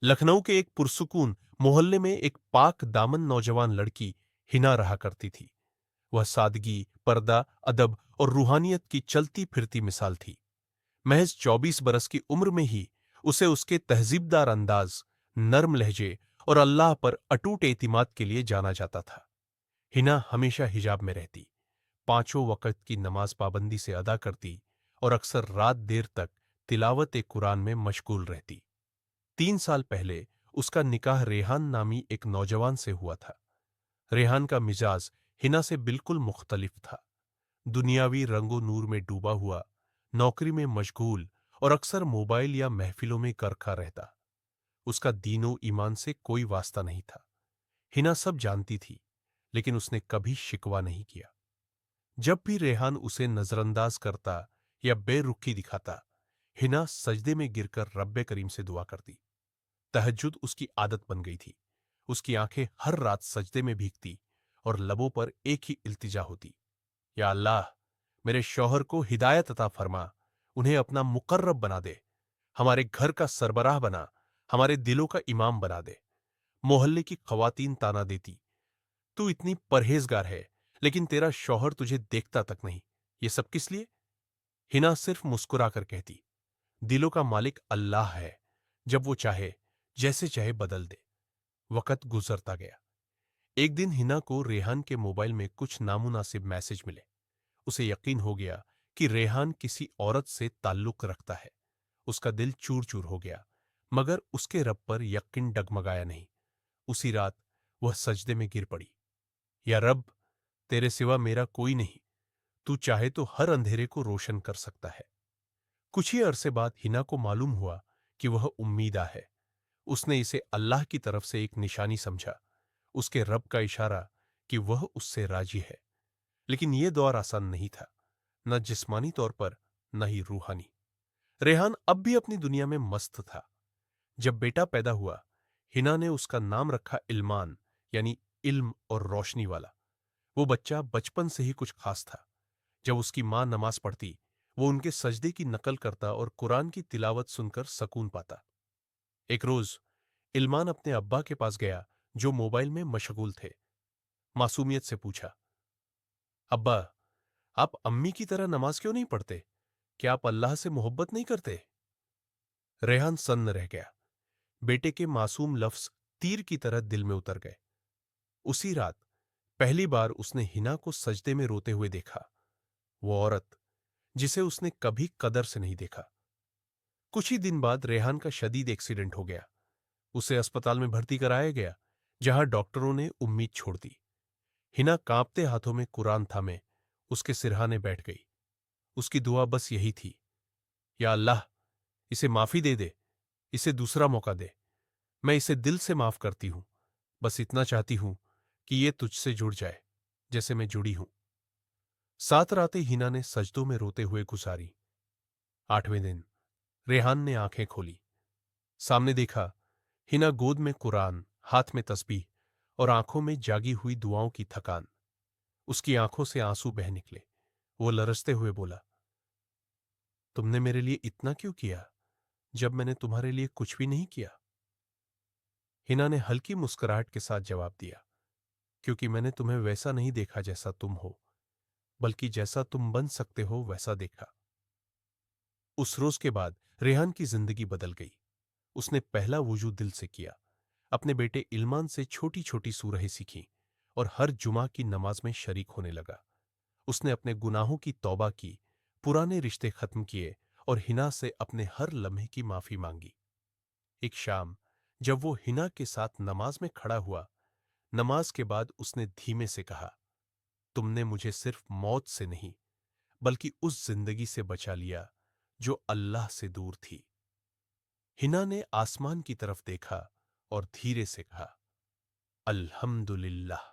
लखनऊ के एक पुरसुकून मोहल्ले में एक पाक दामन नौजवान लड़की हिना रहा करती थी। वह सादगी, पर्दा, अदब और रूहानियत की चलती फिरती मिसाल थी। महज 24 बरस की उम्र में ही उसे उसके तहजीबदार अंदाज, नर्म लहजे और अल्लाह पर अटूट एतिमाद के लिए जाना जाता था। हिना हमेशा हिजाब में रहती, पांचों वक़्त की नमाज पाबंदी से अदा करती और अक्सर रात देर तक तिलावत कुरान में मशगूल रहती। 3 साल पहले उसका निकाह रेहान नामी एक नौजवान से हुआ था। रेहान का मिजाज हिना से बिल्कुल मुख्तलिफ था। दुनियावी रंगो नूर में डूबा हुआ, नौकरी में मशगूल और अक्सर मोबाइल या महफिलों में करखा रहता। उसका दीनो ईमान से कोई वास्ता नहीं था। हिना सब जानती थी, लेकिन उसने कभी शिकवा नहीं किया। जब भी रेहान उसे नजरअंदाज करता या बेरुखी दिखाता, हिना सजदे में गिरकर रब्बे करीम से दुआ करती। तहज्जुद उसकी आदत बन गई थी। उसकी आंखें हर रात सजदे में भीगती और लबों पर एक ही इल्तिजा होती, या अल्लाह, मेरे शौहर को हिदायत अता फरमा, उन्हें अपना मुकर्रब बना दे, हमारे घर का सरबराह बना, हमारे दिलों का इमाम बना दे। मोहल्ले की खवातीन ताना देती, तू इतनी परहेजगार है, लेकिन तेरा शौहर तुझे देखता तक नहीं, ये सब किस लिए? हिना सिर्फ मुस्कुराकर कहती, दिलों का मालिक अल्लाह है, जब वो चाहे जैसे चाहे बदल दे। वक़्त गुजरता गया। एक दिन हिना को रेहान के मोबाइल में कुछ नामुनासिब मैसेज मिले। उसे यकीन हो गया कि रेहान किसी औरत से ताल्लुक रखता है। उसका दिल चूर चूर हो गया, मगर उसके रब पर यकीन डगमगाया नहीं। उसी रात वह सजदे में गिर पड़ी। या रब, तेरे सिवा मेरा कोई नहीं, तू चाहे तो हर अंधेरे को रोशन कर सकता है। कुछ ही अरसे बाद हिना को मालूम हुआ कि वह उम्मीदा है। उसने इसे अल्लाह की तरफ से एक निशानी समझा, उसके रब का इशारा कि वह उससे राजी है। लेकिन यह दौर आसान नहीं था, न जिस्मानी तौर पर, न ही रूहानी। रेहान अब भी अपनी दुनिया में मस्त था। जब बेटा पैदा हुआ, हिना ने उसका नाम रखा इल्मान, यानी इल्म और रोशनी वाला। वो बच्चा बचपन से ही कुछ खास था। जब उसकी मां नमाज पढ़ती, वो उनके सजदे की नकल करता और कुरान की तिलावत सुनकर सकून पाता। एक रोज इल्मान अपने अब्बा के पास गया, जो मोबाइल में मशगूल थे। मासूमियत से पूछा, अब्बा, आप अम्मी की तरह नमाज क्यों नहीं पढ़ते? क्या आप अल्लाह से मोहब्बत नहीं करते? रेहान सन्न रह गया। बेटे के मासूम लफ्ज तीर की तरह दिल में उतर गए। उसी रात पहली बार उसने हिना को सजदे में रोते हुए देखा, वो औरत जिसे उसने कभी कदर से नहीं देखा। कुछ ही दिन बाद रेहान का शदीद एक्सीडेंट हो गया। उसे अस्पताल में भर्ती कराया गया, जहां डॉक्टरों ने उम्मीद छोड़ दी। हिना कांपते हाथों में कुरान थामे उसके सिरहाने बैठ गई। उसकी दुआ बस यही थी, या अल्लाह, इसे माफी दे दे, इसे दूसरा मौका दे। मैं इसे दिल से माफ करती हूं, बस इतना चाहती हूं कि ये तुझसे जुड़ जाए, जैसे मैं जुड़ी हूं। 7 रातें हिना ने सजदों में रोते हुए गुजारी। 8वें दिन रेहान ने आंखें खोली। सामने देखा, हिना गोद में कुरान, हाथ में तस्बीह और आंखों में जागी हुई दुआओं की थकान। उसकी आंखों से आंसू बह निकले। वो लरजते हुए बोला, तुमने मेरे लिए इतना क्यों किया, जब मैंने तुम्हारे लिए कुछ भी नहीं किया? हिना ने हल्की मुस्कुराहट के साथ जवाब दिया, क्योंकि मैंने तुम्हें वैसा नहीं देखा जैसा तुम हो, बल्कि जैसा तुम बन सकते हो वैसा देखा। उस रोज के बाद रेहान की जिंदगी बदल गई। उसने पहला वुजू दिल से किया, अपने बेटे इल्मान से छोटी छोटी सूरहें सीखीं और हर जुमा की नमाज में शरीक होने लगा। उसने अपने गुनाहों की तौबा की, पुराने रिश्ते खत्म किए और हिना से अपने हर लम्हे की माफी मांगी। एक शाम जब वो हिना के साथ नमाज में खड़ा हुआ, नमाज के बाद उसने धीमे से कहा, तुमने मुझे सिर्फ मौत से नहीं, बल्कि उस जिंदगी से बचा लिया जो अल्लाह से दूर थी। हिना ने आसमान की तरफ देखा और धीरे से कहा, अल्हम्दुलिल्लाह।